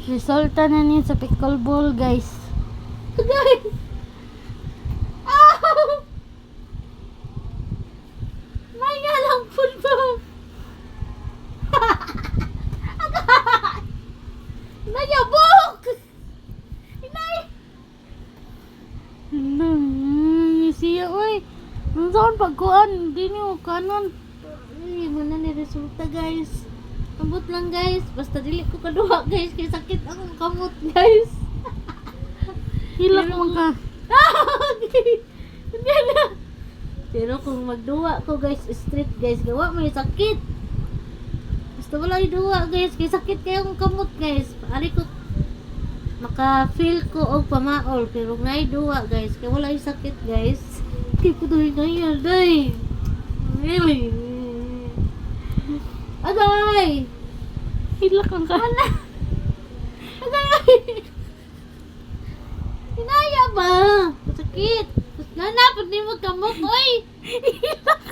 Resulta na niya sa pickleball, guys. Guys! Ah! Naya lang po ba? Naya, buk! Inay! Siya, uy. Ang saan pagkuhan? Hindi niyo kanon. Ay, mana ni resulta, guys. Kamot lang, guys. Basta dili ko kaduha, guys. Kaya sakit akong kamot, guys. Hilak mo ka. Hindi na. Pero kung magduwa ko, guys, straight, guys, gawa may sakit. Basta wala yung duwa, guys. Kaya sakit kayo akong kamot, guys. Ari ko maka-feel ko og pamaol. Pero ngay duwa, guys. Kaya wala yung sakit, guys. Kaya ko doon na yan, day. Really? Agay! Hilak ang kana. Agay! Hinaya ba? Sakit. Nanapad ni mo kamot, oy! Hilak!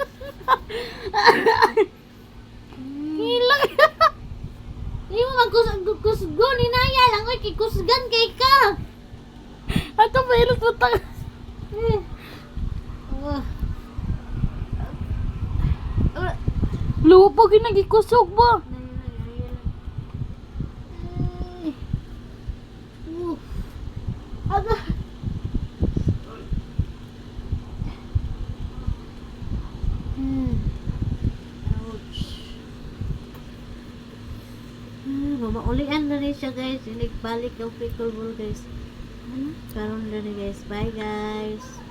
Hilak! Hindi mo magkusgon, hinaya lang, oy, kikusgan kay ka! Ato ba ilos mo tang... Luwa pa ginagikusog ba? Aga. Ouch. Mamaulian na rin siya, guys. Balik ang pickleball, guys. Karon na rin, guys. Bye, guys.